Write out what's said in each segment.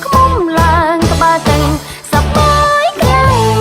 ក្មុំឡើងក្បាលទាំងសប្បាយខ្លាំង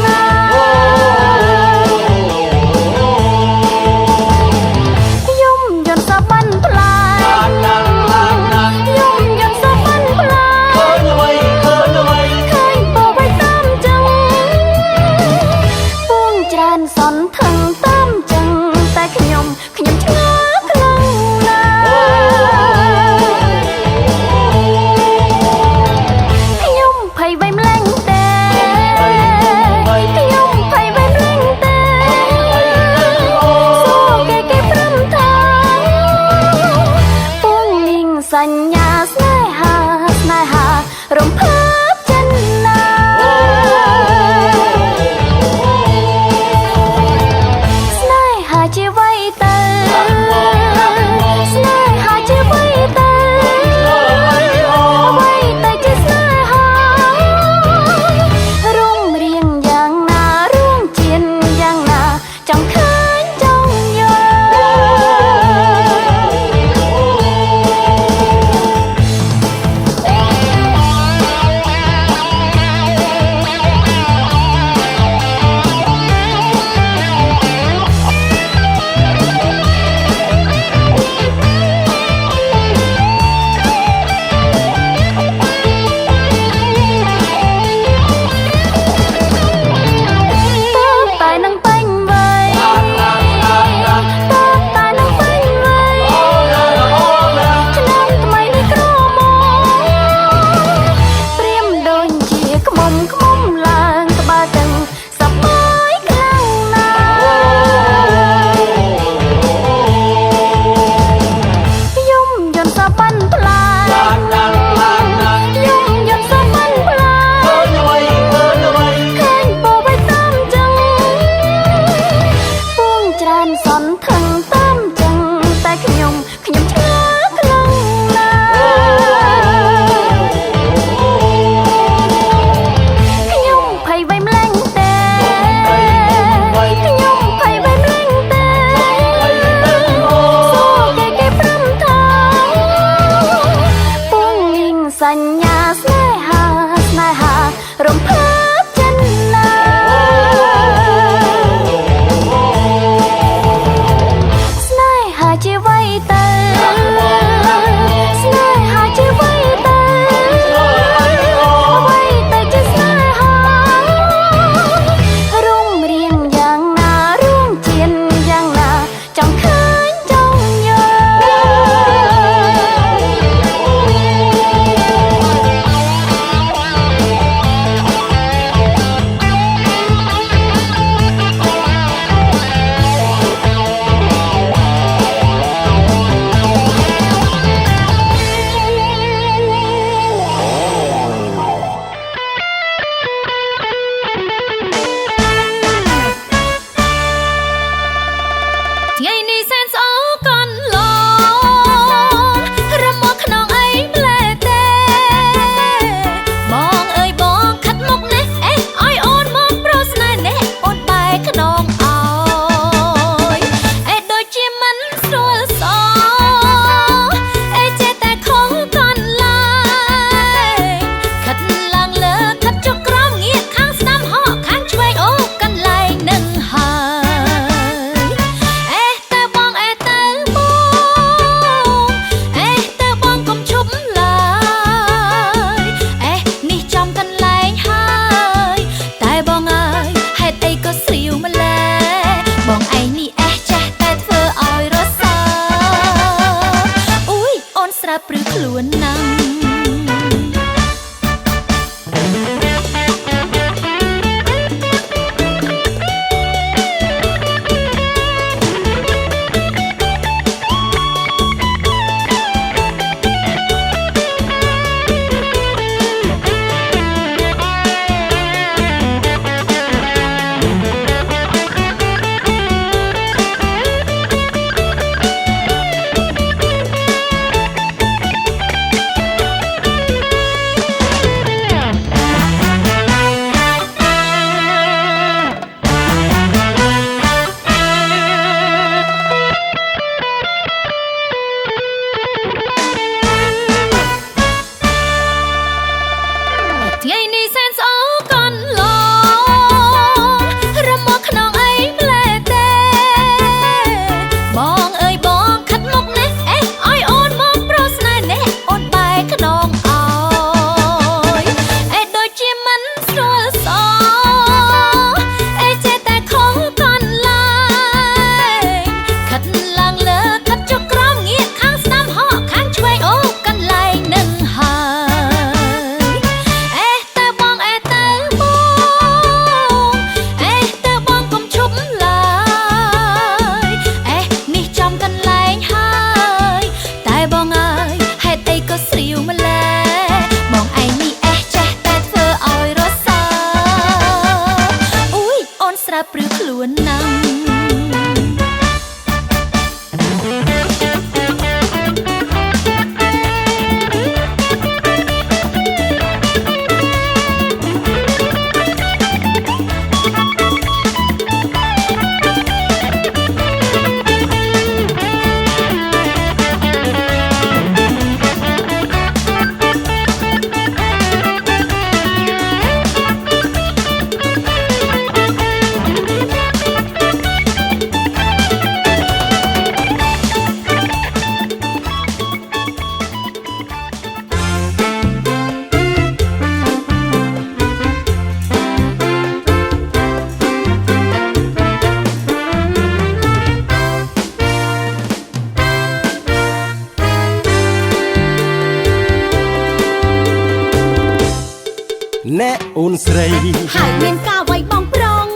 អូនស្រីហើយមានការໄວបងប្រុង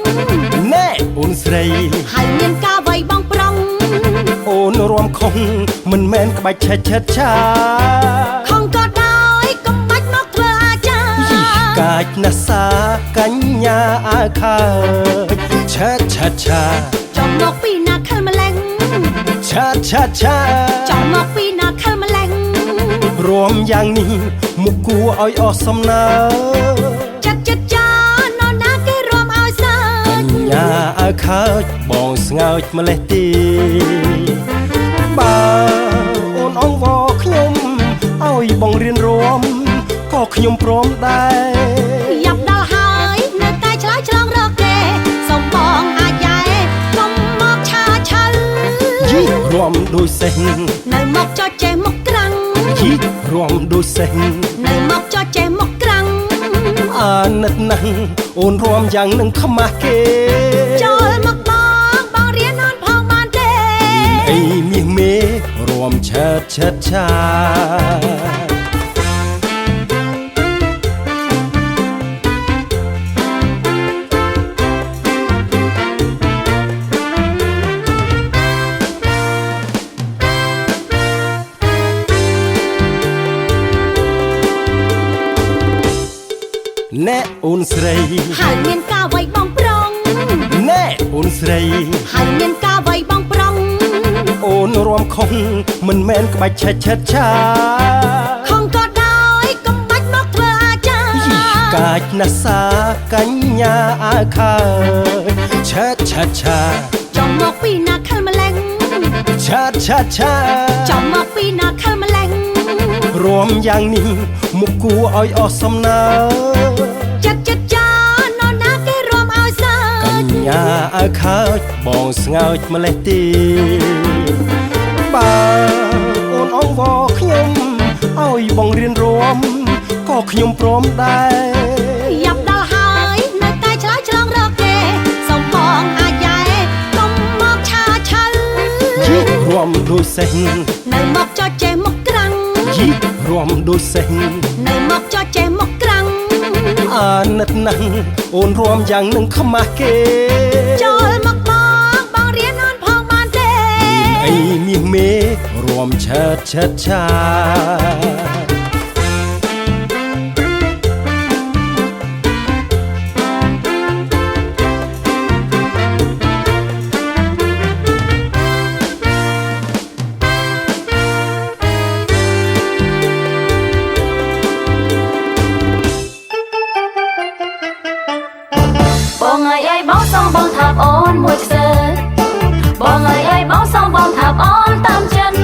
ណែអូនស្រីហើយមានការໄວបងប្រុងអូនរួមខុងមិនមែនក្បាច់ឆេះឆេះឆាខំក៏ដោយកុំបាច់មកធ្វើអាចារ្យកាចណាស់សាកញ្ញាអាខាឆាឆាឆាចំមកពីណាខលម្លេងឆាឆាឆាចំមកពីណាខលម្លេងរួមយ៉ាងនេះមុខគួរឲ្យអស់សំណើចិត្តចានរណាគេរួមឲ្យសើចញ៉ាឲ្យខើចបងស្ងើចម្លេះទីបើអូនអងវខ្ញុំឲ្យបងរៀនរួមក៏ខ្ញុំព្រមដែរយ៉ាប់ដល់ហើយនៅតែឆ្លើយឆ្លងរកគេសូមបងអាចយ៉ែកុំមកឆាឆលយីរួមដូចសេះនៅមកចោះចេះមកក្រាំងយីរួមដូចសេះនៅមកចោះចេះមកក្រាំងអាណិតណាស់អូនរួមយ៉ាងនឹងខ្មាស់គេចូលមកបងរៀននន់ផងបានទេអីមាសមេរួមឆើតឆើតឆាណែអូនស្រីហើយមានការໄວបងប្រុងណែអូនស្រីហើយមានការໄວបងប្រុងអូនរួមខុងមិនមែនក្បាច់ឆេះឆេះឆាខំក៏ដោយកុំបាច់មកធ្វើអាចារ្យកាចណាស់សាកញ្ញាអាខាឆាឆាឆាចំមកពីណាខលម្លេងឆាឆាឆាចំមកពីណាខលម្លេងរួមយ៉ាងនេះមុខគួរឲ្យអស់សំណើចិត្តចានរណាគេរួមឲ្យសើចកញ្ញាឲ្យខើចបងស្ងើចម្លេះទីបើអូនអងវខ្ញុំឲ្យបងរៀនរួមក៏ខ្ញុំព្រមដែរយ៉ាប់ដល់ហើយនៅតែឆ្លើយឆ្លងរកគេសូមបងអាចយ៉ែកុំមកឆាឆលយីរួមដូចសេះនៅមកចោះចេះមកក្រាំងយីរួមដូចសេះនៅមកចោះចេះមកក្រាំងអាណិតណាស់អូនរួមយ៉ាងនឹងខ្មាស់គេចូលមកបងរៀននន់ផងបានទេអីមាសមេរួមឆើតឆើតឆាបងអើយបងសងបងថាអូនមួយខ្សែបងអើយបងសងបងថាអូនតាមចិន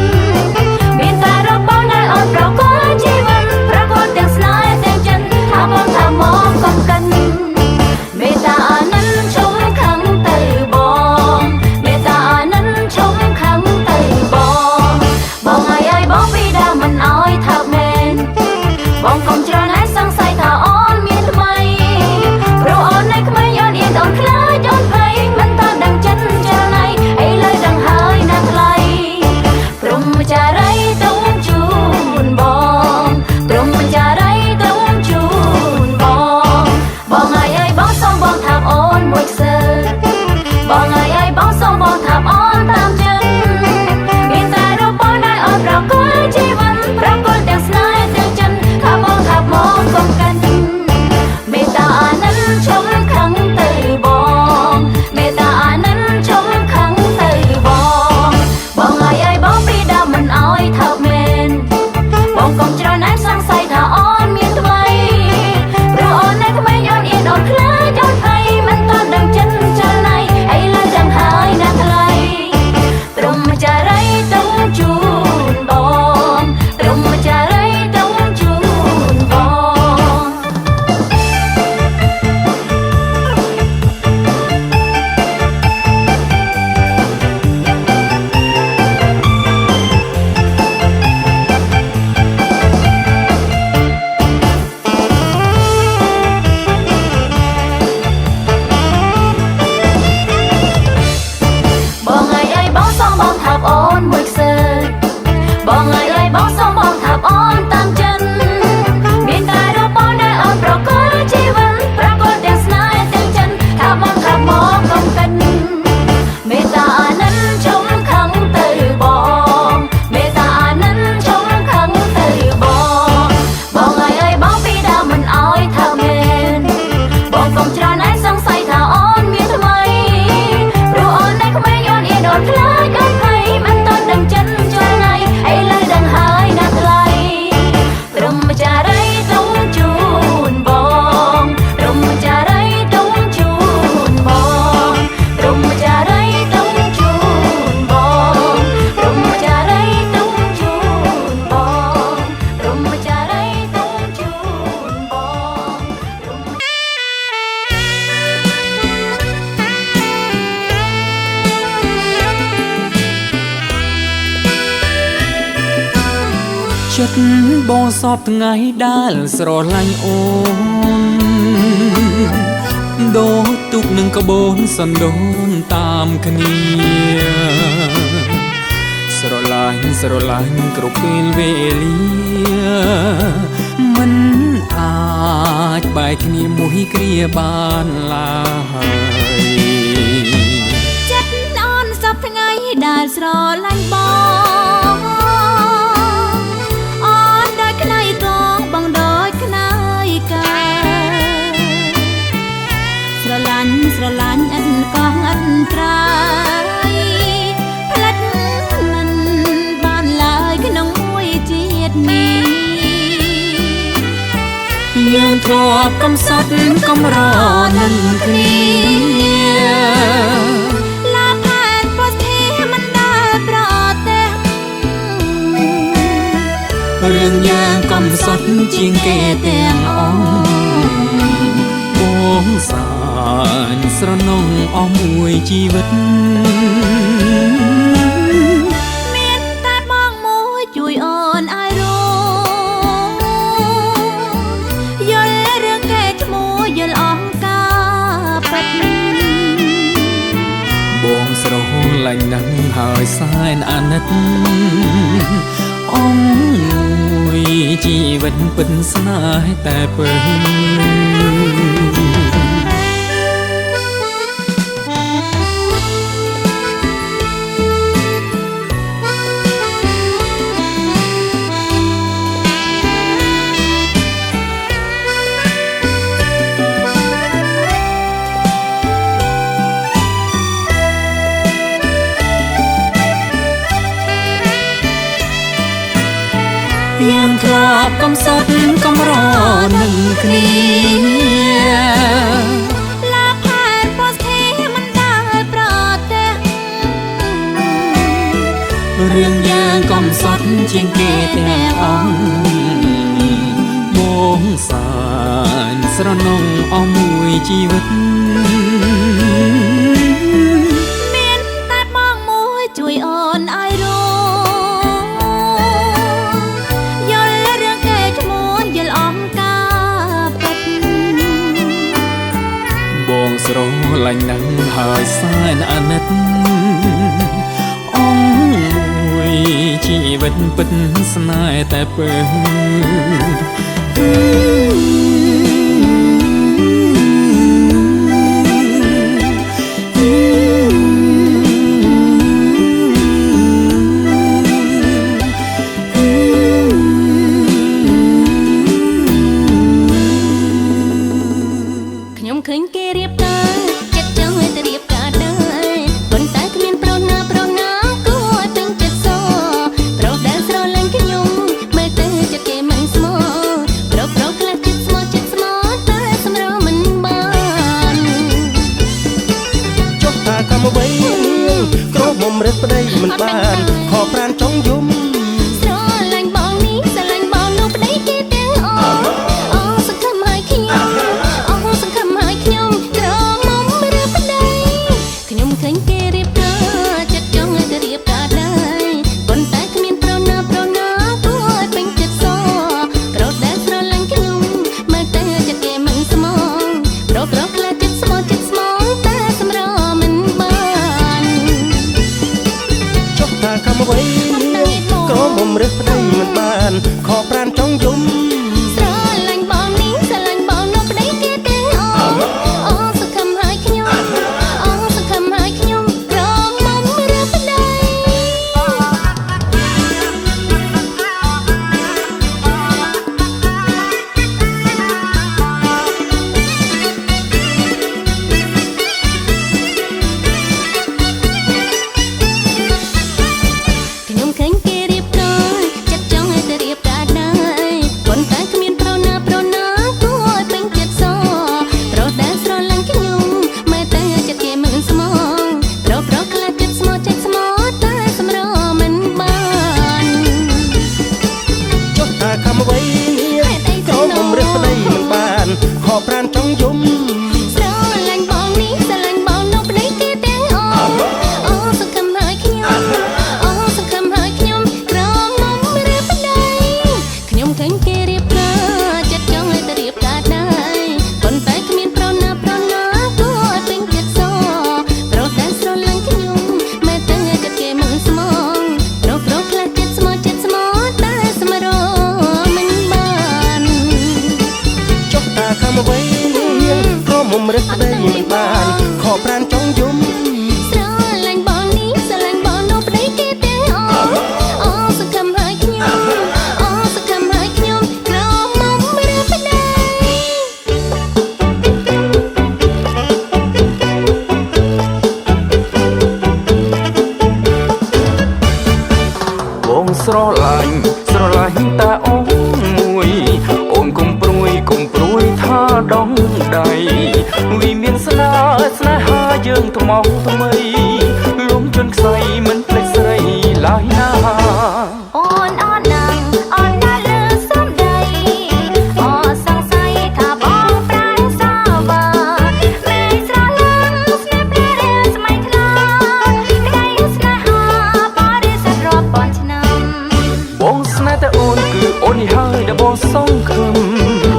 មានតែរកបងដែលអូនប្រកបជីវិតប្រកបទាំងស្នេហ៍ទាំងចិនថាបងថាមកកុំកិនមេត្តាអានិនជុំខាងទៅបងមេត្តាអានិនជុំខាងទៅបងអើយបងពីដើមមិនអើយថាមែនបងកុំច្រណែនសង្ស័យថាអូនមានថ្មីព្រោះអូននៅក្មេងអូនអៀនអូនខ្លាចអូនភ័យមិនតាដឹង ចិត្តបងសពថ្ងៃដែលស្រឡាញ់អូនដូរទុកនឹងក្បូនសណ្ដូនតាមគ្នាស្រឡាញ់គ្រប់ពេលវេលាមិនអាចបែកគ្នាមួយគ្រាបានឡើយចិត្តអូនសពថ្ងៃដែលស្រឡាញ់បងស្រឡាញ់អិនកងអិនត្រាយផ្លិតមិនបានឡើយក្នុងមួយជាតិនេះយើងធ្លាប់កំសត់កំរនឹងគ្នាឡាផែនពោះធាមិនដែលប្រទេសរឿងយើងកំសត់ជាងគេទាំងអង្គបងសាញស្រណងអស់មួយជីវិតមានតែបងមួយជួយអូនឲ្យรู้យល់រឿងកែឈ្មោះយល់អង្ការពិតបងស្រឡាញ់ណាស់ហើយសែនអាណិតអងមួយជីវិតពិតស្នេហ៍តែពើយើងធ្លាប់កំសត់កំរនឹងគ្នាឡាផែនពោះធាមិនដែលប្រទេសរឿងយើងកំសត់ជាងគេទាំងអង្គបងសាញស្រណងអស់មួយជីវិតមានតែបងមួយជួយអូនឲ្យรู้បងស្រឡាញ់ណាស់ហើយសែនអាណិតអងមួយជីវិតពិតស្នេហ៍តែពើខ្ញុំឃើញគេរៀបការចិត្តចង់ឲ្យទៅរៀបការដែរប៉ុន្តែគ្មានប្រុសណាគួរឲ្យពេញចិត្តសប្រុសដែលស្រឡាញ់ខ្ញុំមើលទៅចិត្តគេមិនស្មោះប្រុសខ្លះចិត្តស្មោះតែសម្រមិនបានចុះថាកម្មអ្វីក្រមុំរិទ្ធប្តីមិនបានខកប្រានចង់យំស្រឡាញ់បងនេះស្រឡាញ់បងនោះប្តីគេទាំងអូសង្ឃឹមឲ្យខ្ញុំក្រមុំឬប្តីខ្ញុំឃើញគេរៀបការចិត្តចង់ឲ្យទៅរៀបការដែរប៉ុន្តែគ្មានប្រុសណាគួរឲ្យពេញចិត្តសប្រុសដែលស្រឡាញ់ខ្ញុំមើលទៅចិត្តគេមិនស្មោះប្រុសខ្លះចិត្តស្មោះតែសម្រមិនបានចុះថាកម្មអ្វី មុំរឹកប្តីមិនបានខកប្រានចង់យំ ស្រឡាញ់បងនេះស្រឡាញ់បងនោះប្តីគេទេអូសង្ឃឹមហើយខ្ញុំអូសង្ឃឹមហើយខ្ញុំក្រមុំឬប្តី បងស្រឡាញ់តែអូនមួយអូនកុំព្រួយថាដងដៃវិមានស្នេហាយើងថ្មោងថ្មីលំជន់ខ្សែមិនភ្លេចស្រីឡើយណា អូនអត់នឹងអត់ណាលើសំដីអូសង្ស័យថាបងប្រាំងសាវ៉ាមេស្រឡាញ់ស្នេហ៍ព្រះរាស្មីថ្លាក្តីស្នេហាបរិសុទ្ធរាប់ពាន់ឆ្នាំ បងស្នេហ៍តែអូនគឺអូននេះហើយដែលបងសង្ឃឹម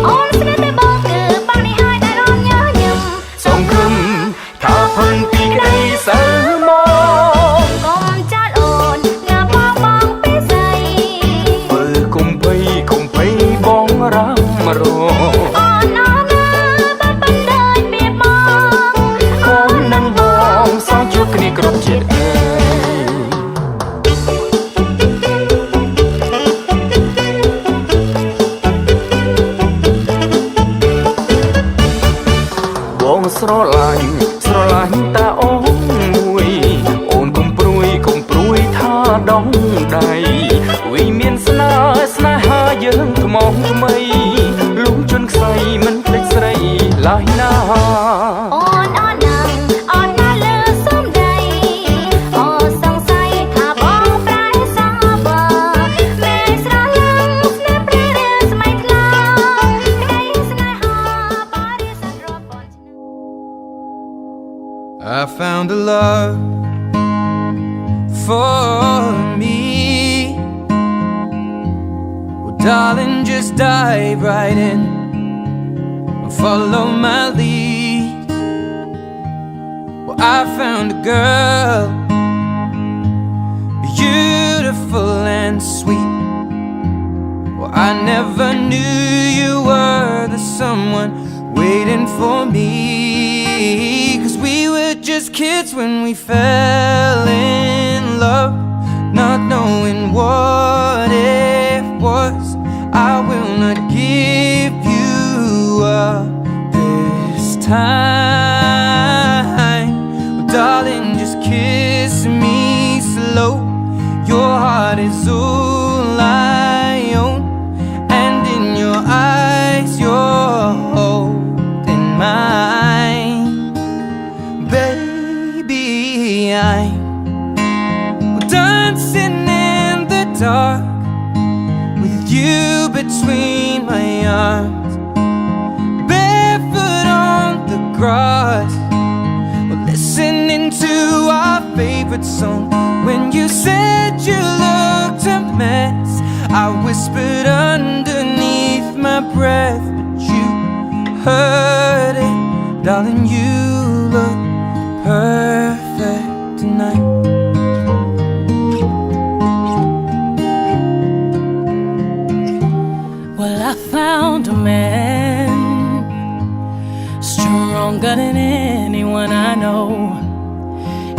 អូនស្នេហ៍តែបងគឺបងនេះហើយដែលរំញញឹម សង្ឃឹមថាផុនពីក្តីសើមក កុំចាត់អូនងាបងពីស្អី បើកុំភ័យបងរំរង អូនអត់ណាបើប៉ុណ្ណឹងពីបង កូននឹងបងសោះជួបគ្នាគ្រប់ជាតិអើយបងស្រឡាញ់តែអូនមួយអូនកុំព្រួយថាដងដៃវិមានស្នេហាយើងថ្មោងថ្មីលំជន់ខ្សែមិនភ្លេចស្រីឡើយណា អូនអត់នឹងអត់ណាលើសំដីអូសង្ស័យថាបងប្រាំងសាវ៉ាមេស្រឡាញ់ស្នេហ៍ព្រះរាស្មីថ្លាក្តីស្នេហាបរិសុទ្ធរាប់ពាន់ឆ្នាំ I found a love for me. Well, darling, just dive right in and follow my lead. Well, I found a girl, beautiful and sweet. Well, I never knew you were the someone waiting for me. 'Cause we were just kids when we fell in love, not knowing what it was. I will not give you up this time. Well, darling, just kiss me slow. Your heart is all I own, and in your eyes you're holding mine. Baby, I'm dancing in the dark with you between my arms, barefoot on the grass. We're listening to our favorite song. When you said you looked a mess, I whispered underneath my breath, but you heard it. Darling, you look perfect tonight. Well, I found a man stronger than anyone I know.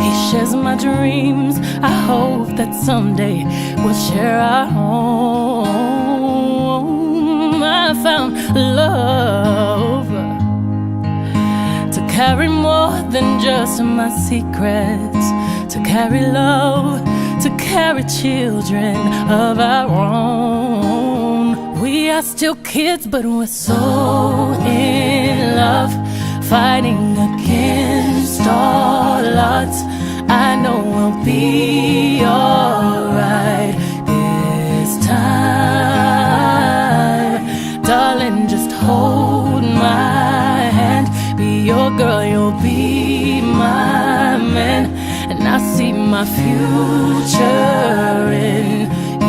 He shares my dreams. I hope that someday we'll share our home. I found love to carry more than just my secrets, to carry love, to carry children of our own. We are still kids, but we're so in love, fighting against all odds. I know we'll be alright this time. Darling, just hold my hand, be your girl, you'll be my man, and I see my future in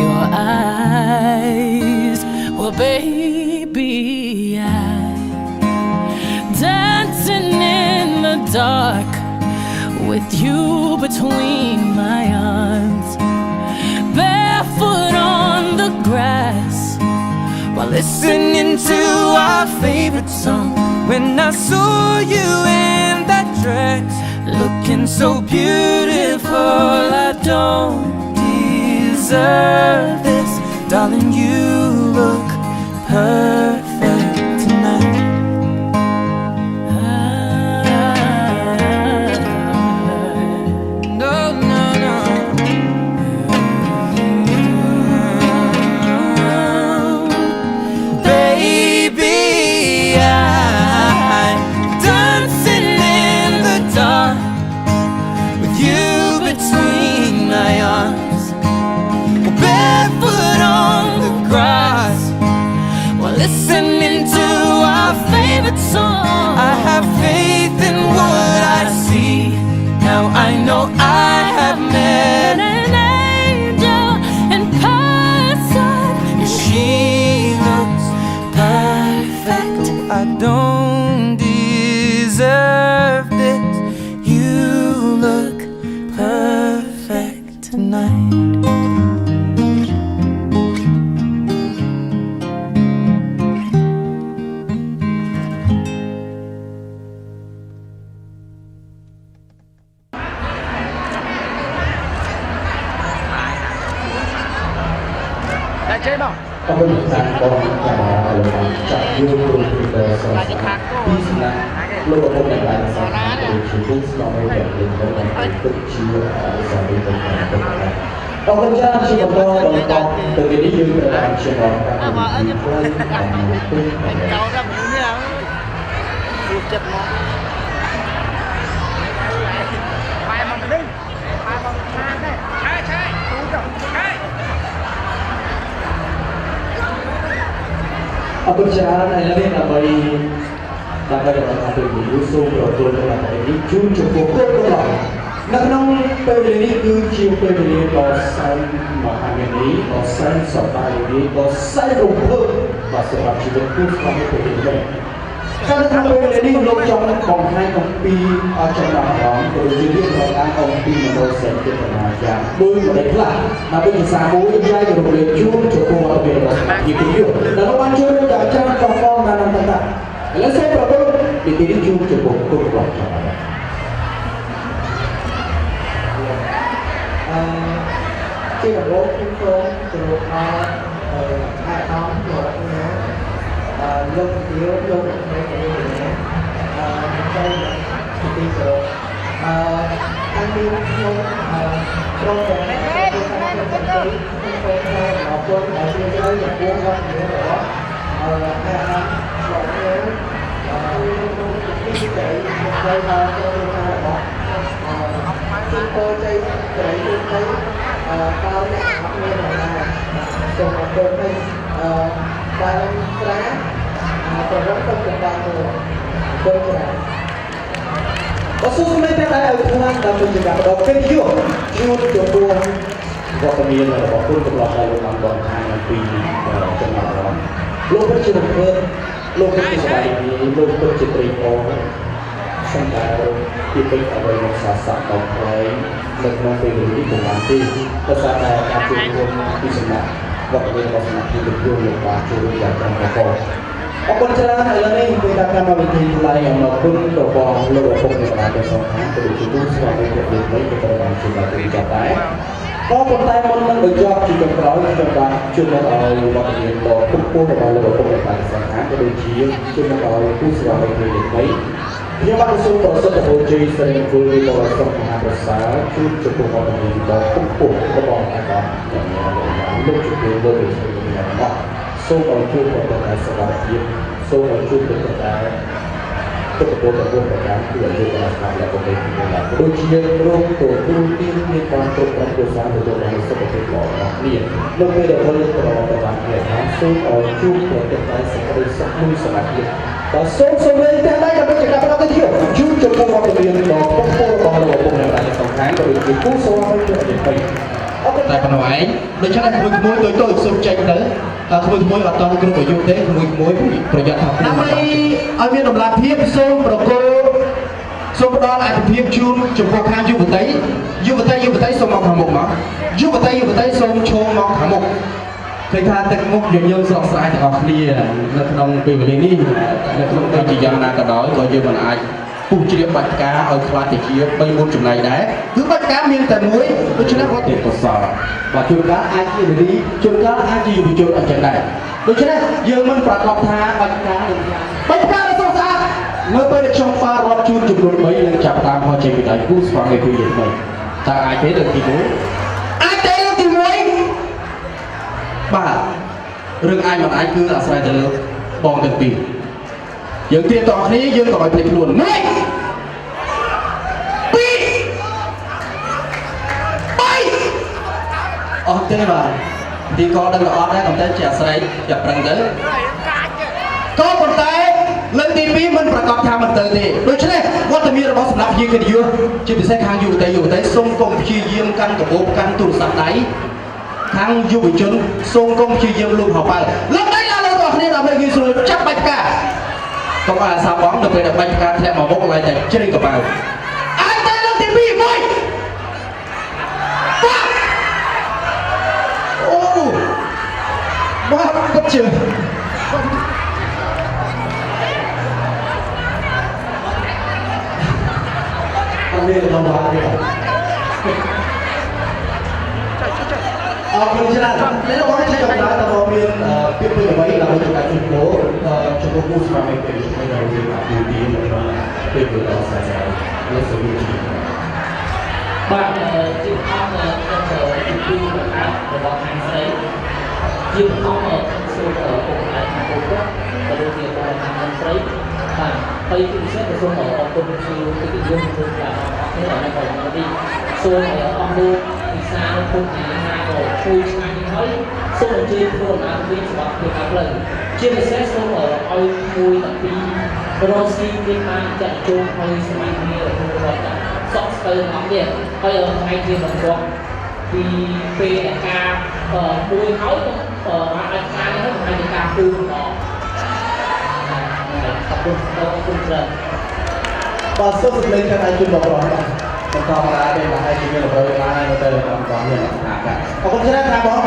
your eyes. Well, baby, I'm dancing in the dark with you between my arms, barefoot on the grass, while listening to our favorite song. When I saw you in that dress, looking so beautiful, I don't deserve this. Darling, you look perfect tonight. No, no, no. Baby, I'm dancing in the dark with you between my arms, barefoot on the grass, while listening to our favorite song. I have faith in what I see. Now I know I have met an angel in person. she looks perfect. I don't deserve this. You look perfect tonight. Các bạn hãy đăng ký kênh để ủng hộ kênh của Aku bicara dari nabai dari usul betul dari ini cukup kuat. Nak nong pembeli itu cium pembeli bosan makan ini, bosan sopan ini, bosan rumput, bosan macam itu kami pembeli. Karena pembeli ini belum jangan konflik kompi macam orang, jadi orang kompi mendosen kita macam boleh berkelah. Nabi Isamu ini lagi boleh cukup lebih bosan itu dia. Lalu macam jangan konflik mana tentang. Kalau saya berapa dipilih cukup kuat. Khi mà bố chúng tôi từ hai tháng rồi lúc yếu lúc mấy cái gì nhé đây là thì đi rồi anh đi lúc trong cái này tôi sang cái công ty chúng tôi học quân ở trên cái nhà quân không nữa đó hai tháng rồi nhớ cái đây là tôi đó chúng tôi chơi để tôi thấy cao nhất học viên là cùng học viên thì ba năm lá còn rất không được bao nhiêu bên này có số mấy cái này ở phương Anh là mình chỉ gặp đầu cái gì chưa chưa buồn và cái miền là bỏ phương tục lọt lại một năm còn 2 năm pin trong năm đó lúc đó chưa được hơn lúc đó chưa phải lúc đó chưa tùy có xong cảที่เป็นอะไรในศาสตร์ต่อไปเล็กน้อยเป็นเรื่องที่ผมอ่านที่ภาษาไทยการช่วยรวมที่สมัครว่าเป็นภาษาที่เป็นร่วมในการช่วยรวมอย่างต่างกันออกคนชนะอะไรนี่เป็นการมาวิธีลายอย่างเราคุ้นตัวบอลเราพบในตลาดเป็นสองครั้งกระดูกชิ้นส่วนในเด็กเด็กไม่เป็นประมาณชิ้นละตัวจับได้ก็คนไทยมันเป็นยอดที่จะร้อยที่จะการช่วยเราเราเรียนต่อทุกผู้ในเราพบในตลาดสองครั้งกระดูกชิ้นช่วยเราผู้สมัครในเด็กไม่Dia masuk proses uji sering kulit dalam semua besar, cukup orang yang kumpul orang agak yang cukup lebih sebenarnya nak. So kalau berkaitan sekarang, so kalau berkaitan kebetulan tidak juga masalah pemerintahan. Ujian untuk rutin di kantor perusahaan betul-betul seperti orang ni. Lebih dari perawatan yang langsung kalau berkaitan seperti semua semakin. Và số người ta đây là một trường hợp rất nhiều chú cho công an thực hiện đó không có bao giờ cùng làm trong tháng và được cứu số với chuyện gì vậy tại phần ngoại đối với các mối tôi sâu tranh đấy không mối là toàn cái nội dung thế mốiประหยัดhọc năm nay ở việt nam là phiếp số số đó là phiếp chun chụp một hàng du vật tây số mọc hàng một mà du vật tây số chôn mọc hàng một ឃើញថាទឹកមុខយើងស្រស់ស្រាយទាំងអស់គ្នានៅក្នុងពេលវេលានេះនៅក្នុងដូចជាយ៉ាងណាក៏ដោយក៏យើងមិនអាចពុះជ្រាបបាច់ការឲ្យខ្លាចទៅជា3-4ចំណែកដែរគឺបាច់ការមានតែមួយដូច្នេះគាត់ទេពកោសលបាទជួនកាលអាចជានារីជួនកាលអាចជាយុវជនអញ្ចឹងដែរដូច្នេះយើងមិនប្រកាសថាបាច់ការនឹងបាច់ការនៅស្អាតនៅពេលដែលខ្ញុំបានរាប់ជូនចំនួន3នឹងចាប់តាមមកចេញពីដៃគូស្វាមីភរិយាថ្មីតើអាចទេលើកទី1អាចទេលើកទី1បាទរឿងអាចមិនអាចគឺអាស្រ័យទៅលើបងទាំងពីរយើងទៀងតគ្នាយើងក៏ឲ្យភ្លេចខ្លួន1 2 3អត់ទេបាទទីក៏ដឹងល្អដែរប៉ុន្តែជាអាស្រ័យចាប់ប្រឹងទៅក៏ប៉ុន្តែលើកទី2មិនប្រកាសថាមិនទៅទេដូច្នេះវត្តមានរបស់សម្រាប់ជាកិត្តិយសជាពិសេសខាងយុវតីសូមកុំព្យាយាមកាន់កាបូបកាន់ទូរស័ព្ទដៃខាងយុវជនសូមកុំព្យាយាមលូកហៅបើលើកដៃឡើងលើរបស់គ្នាដើម្បីងាយស្រួលចាប់បាច់ការកុំឲ្យអាសាបងទៅពេលដែលបាច់ការធ្លាក់មកមុខឡើយតែជ្រេងកបៅអាចតែលើកទី2 1អូបាទពិតជាអត់មានលំបាកទេអរគុណច្រើននេះបងជួយចម្លើយតើបងមានពាក្យពេចន៍អ្វីដើម្បីជួយជំនួសចំពោះគូស្វាមីភរិយាថ្មីដែលយើងអាចជួយទីនៅក្នុងពេលវេលាស្អាតលើសវិជ្ជាបាទជាបឋមទី2របស់ខាងស្រីជាបឋមសូមពុកឯកពុកគាត់ក៏ដូចជាបងខាងស្រីបាទហើយពិសេសក៏សូមអរគុណជាកិត្តិយសទៅដល់អ្នកនេះដល់មកនេះសូមអរលោកពិសាពុកឯកក៏ជួយឆ្ងាយនេះហើយសូមអញ្ជើញខ្លួនអានវិញសម្រាប់ភាពផ្លូវជាពិសេសសូមឲ្យមួយតាពីរស់ស៊ីមានបានចាក់ចូលឲ្យសមាជិករបស់គាត់សក់ស្ទើរអស់នេះហើយថ្ងៃជាបន្ទាប់ពីពេលការមួយហើយបានអាចការនេះថ្ងៃនៃការពូម្ដងអរគុណច្រើនបាទសូមសម្លេងខាងឯជូនបងប្អូនបាទបន្តមកដែរពេលដែលជាមានរបបឡើងនៅទៅអង្គមានអាកាអរគុណច្រើនណាបង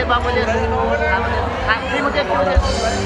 ទៀតបងមួយទៀតនេះមួយទៀត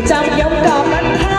ចាំខ្ញុំក៏មិនថា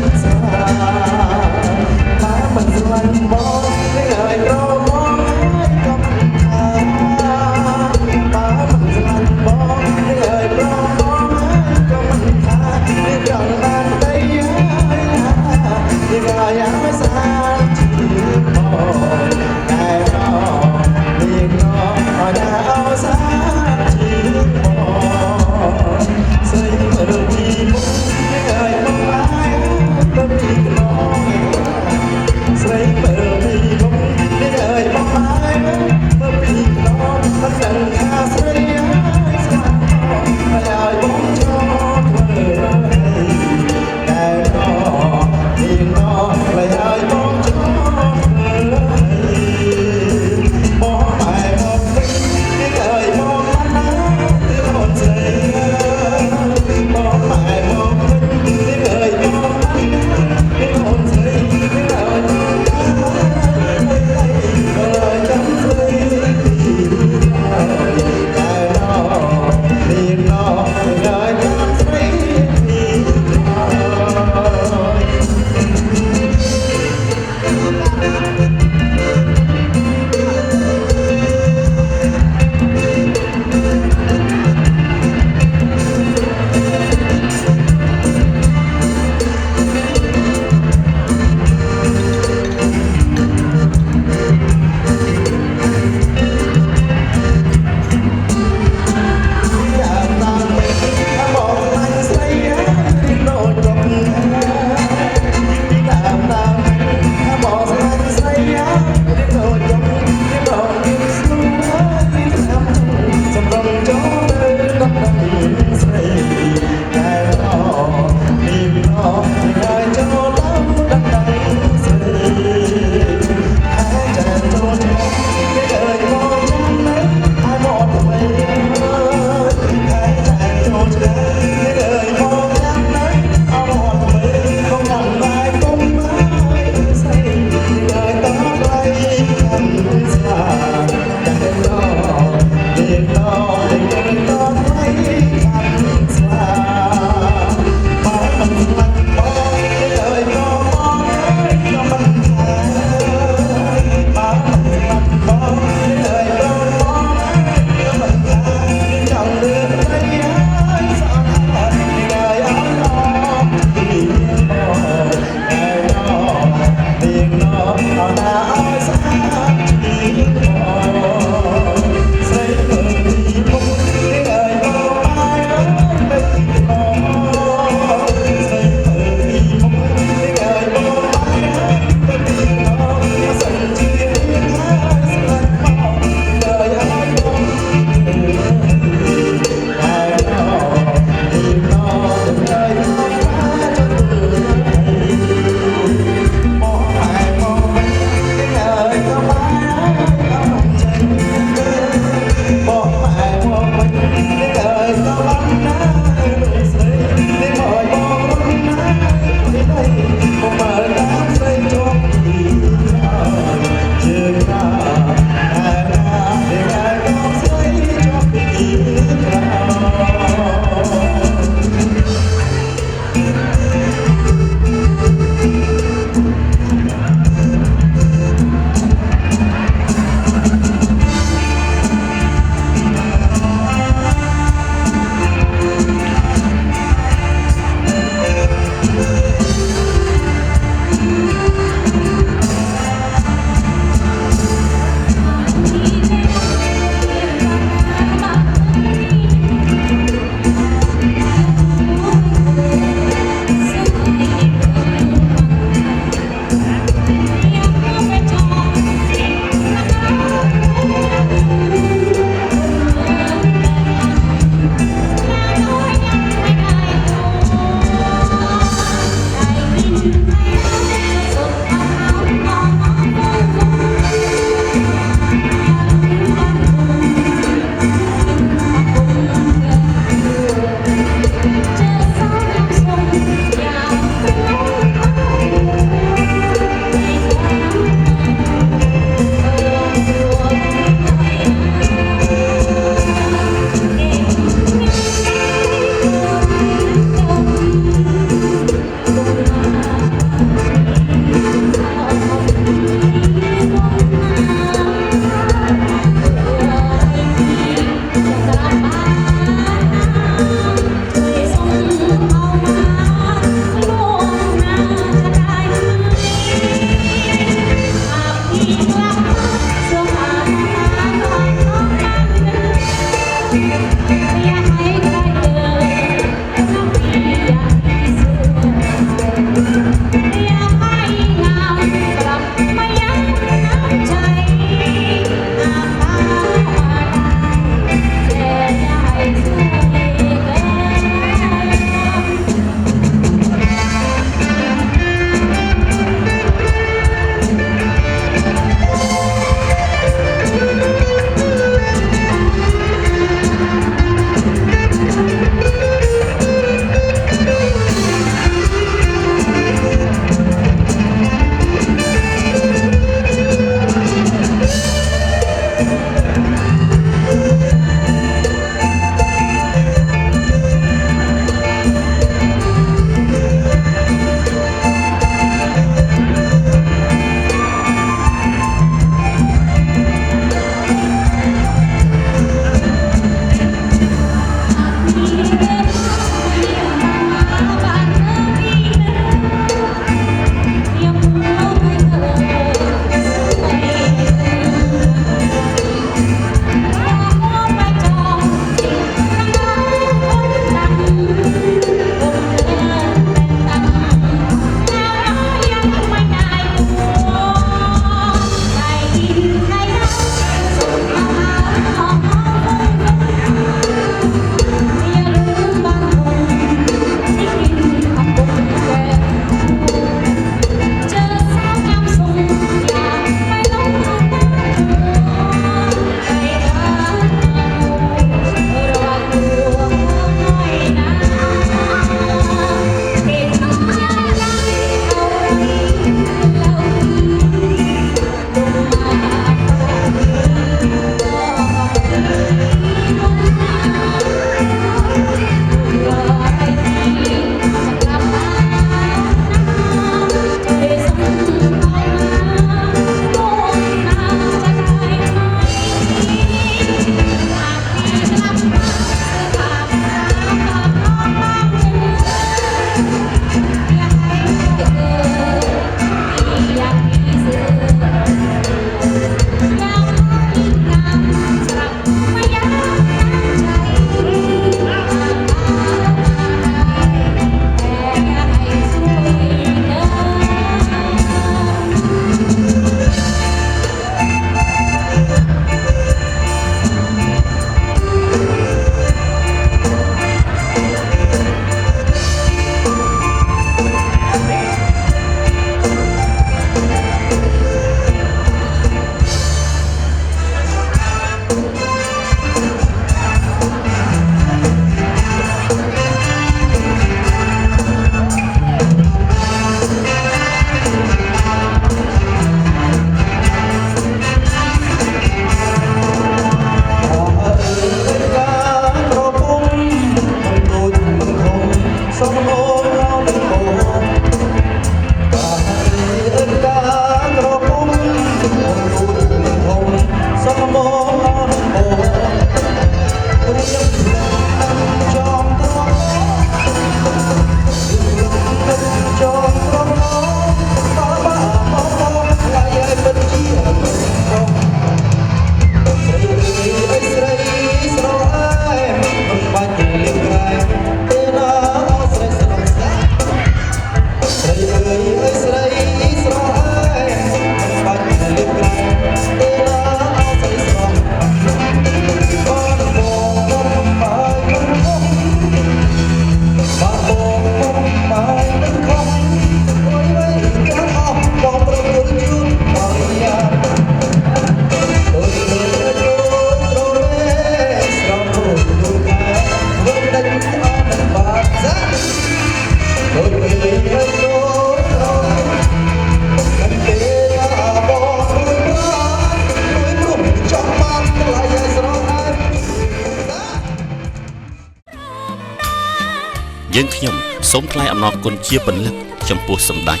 យើងខ្ញុំសូមថ្លែងអំណរគុណជាពន្លឹកចំពោះសម្ដេច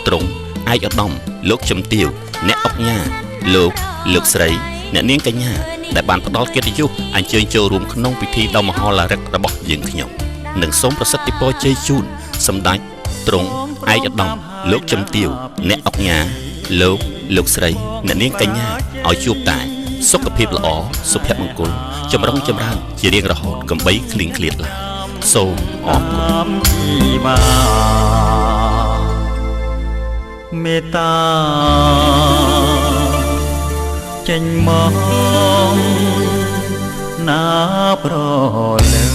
ទ្រង់ឯកឧត្តមលោកជំទាវអ្នកអុកញ៉ាលោកស្រីអ្នកនាងកញ្ញាដែលបានផ្ដល់កិត្តិយសអញ្ជើញចូលរួមក្នុងពិធីដ៏មហោឡារិករបស់យើងខ្ញុំនិងសូមប្រសិទ្ធពរជ័យជូនសម្ដេចទ្រង់ឯកឧត្តមលោកជំទាវអ្នកអុកញ៉ាលោកស្រីអ្នកនាងកញ្ញាឲ្យជួបតែ សុខភាពល្អសុភមង្គលចម្រុងចម្រើនជារៀងរហូតកំបីឃ្លៀងឃ្លាតឡើយសូមអរគុណមេត្តាចេញមកណាប្រលើ